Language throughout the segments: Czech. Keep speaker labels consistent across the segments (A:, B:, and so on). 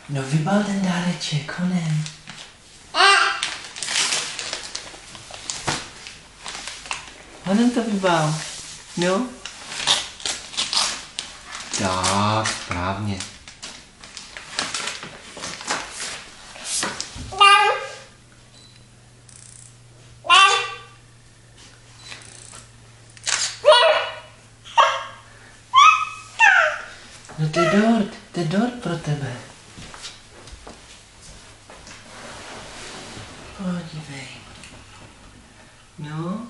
A: No vybal ten dáreček, honem. Honem to vybal. No. Tak, správně. No to je dort pro tebe. Podívej. No,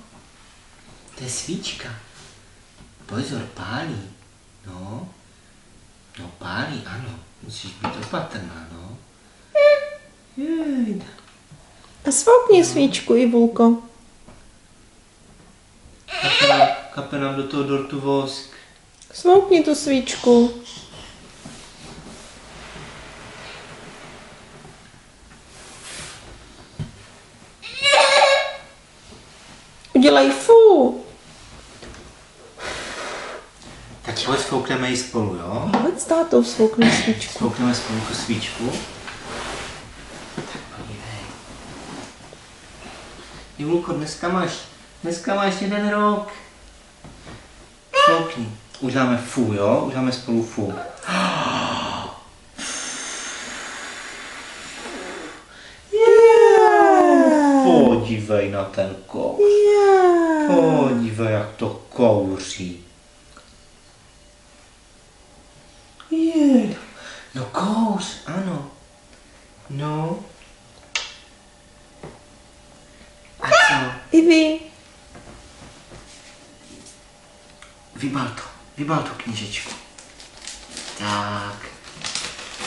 A: to je svíčka. Pozor, pálí. No, pálí, ano. Musíš být opatrná, no. Jejda.
B: A svoukni svíčku, Ivulko.
A: Kape nám do toho dortu vosk.
B: Svoukni tu svíčku. Udělej fu.
A: Tak pojď, svoukneme ji spolu, jo?
B: Pojď s tátou svoukni svíčku.
A: Svoukneme spolu tu svíčku. Tak podívej. Ivulko, dneska máš 1 rok. Svoukni. Uděláme fu, jo? Uděláme spolu fu. Podívej na ten kouř. Podívej, jak to kouří. No kouř, ano. No. A co?
B: Ivi.
A: Vybal tu knížečku. Tak.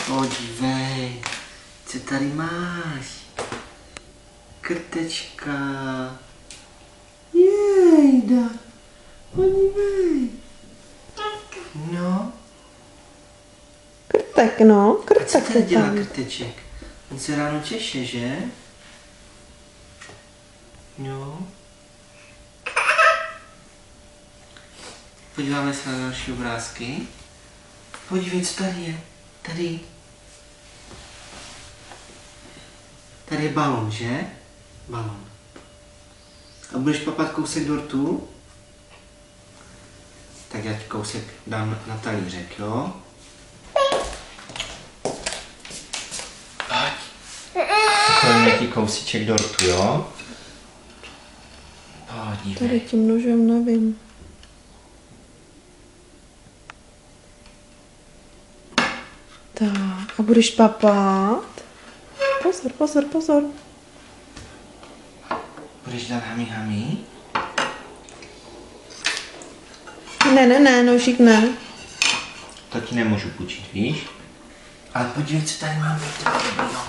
A: Podívej, co tady máš? Krtečka. Jejda. Podívej. No.
B: Krtek, no.
A: A co
B: Krtek
A: tady dělá
B: tam.
A: krteček? On se ráno češe, že? No. Podíváme se na další obrázky. Podívej, co tady je. Tady je balon, že? Balon. A budeš papat kousek dortu? Tak já ti kousek dám na talířek, jo? Pojď. Pojďme ti kousíček dortu, jo? Podívej.
B: Tady tím nožem nevím. Tak, a budeš papat? Pozor.
A: Budeš dát hami?
B: Ne, nožík ne.
A: To ti nemůžu půjčit, víš? Ale podívej, co tady mám pro tebe dobrýho.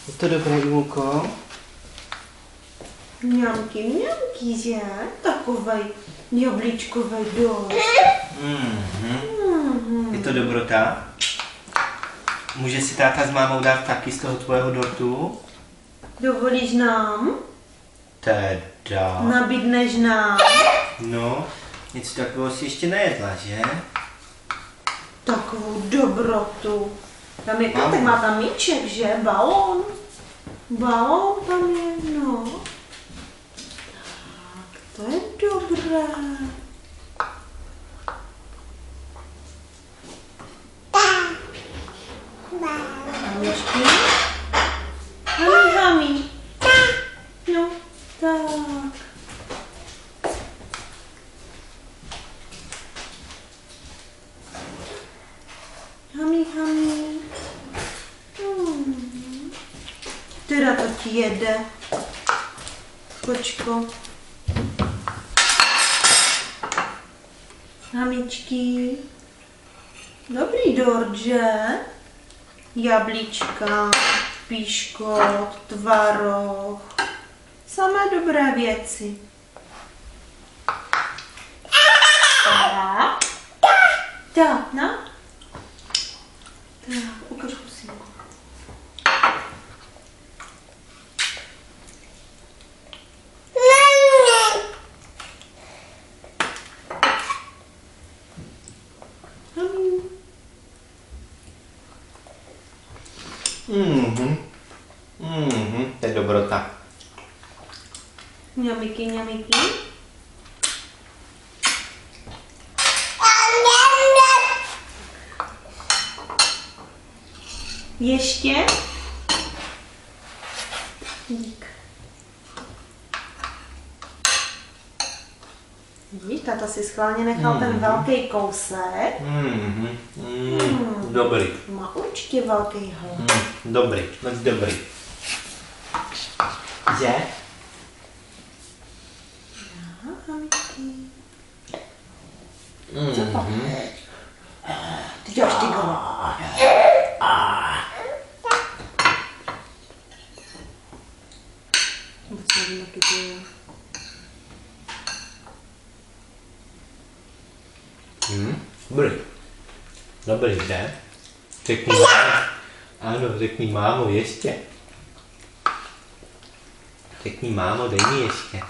A: Je to dobré, Ivulko?
B: Mňamky, že? Takovej jablíčkovej dort.
A: Je to dobrota? Může si táta s mámou dát taky z toho tvého dortu?
B: Dovolíš nám?
A: Teda.
B: Nabídneš nám?
A: No, něco takového si ještě nejedla, že?
B: Takovou dobrotu. Tam je kotek, má tam míček, že? Balón. Balón tam je, no. Tak, to je dobré. Hamičky? Hami. No, tak. Hami. Teda to ti jede. Kočko. Hamičky. Dobrý dort, že? Jablíčka, píškot, tvaroh. Samé dobré věci. Tak, no? Tak, ukaž kusinku. Ještě. Dík. Vidíš, táta si schválně nechal ten velký kousek.
A: Dobrý.
B: Má určitě velký hlad.
A: Dobrý, moc dobrý. Že?
B: Co to? Ty děláš ty gro. Vůbec nevím, jaký to je.
A: Dobrý. Dobrý, že? Řekni mámo. Ano, řekni mámo, ještě. Řekni mámo, dej mi ještě.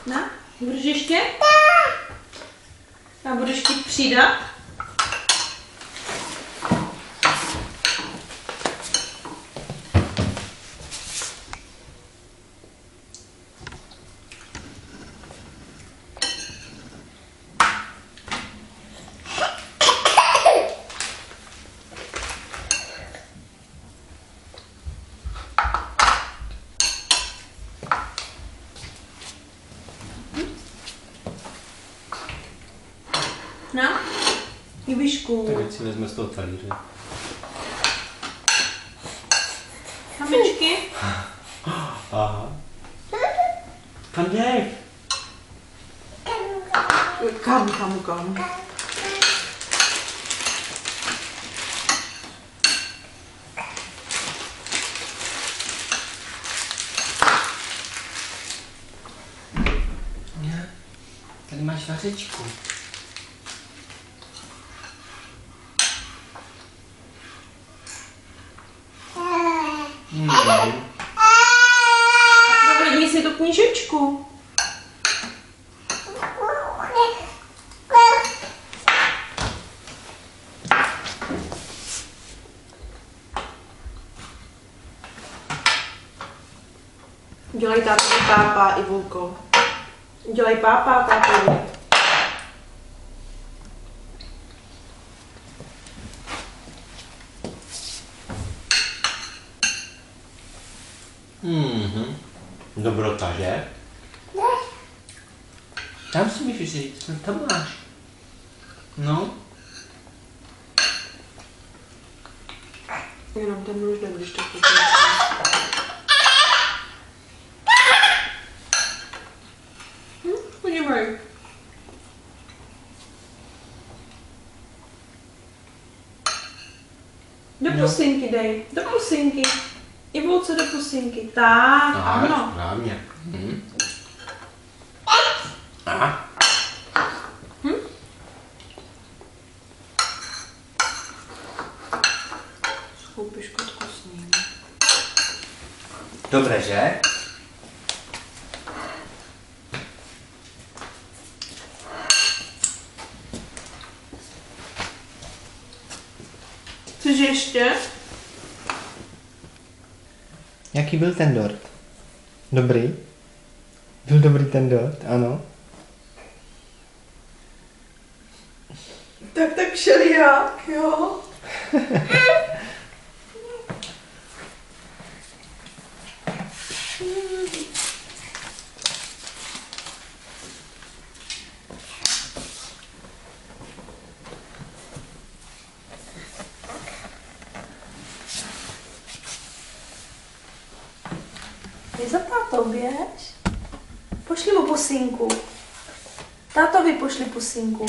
B: Na, budeš ještě? A budeš chtít přidat? Na, Jubišku.
A: Tak ať si vezme z toho talíře.
B: Mamičky.
A: Aha. Kam jdeš?
B: Kam.
A: Tady máš vařečku.
B: Provedni si tu knížečku. Dělej tátovi pápa, Ivulko. Dělej pápa, tátovi.
A: Dobrota, že? Tam si můžeš říct, tam máš. No.
B: Jenom ten nůž když to podívej. Do pusinky dej, do pusinky. Ivulce do pusinky. Tak, ano.
A: Správně. Aha.
B: Skoupíš kotku s ním.
A: Dobré, že?
B: Chceš ještě?
A: Jaký byl ten dort? Dobrý? Byl dobrý ten dort, ano.
B: Tak všelijak, jo? Je za tátou, běž. Pošli mu pusinku. Tátovi pošli pusinku.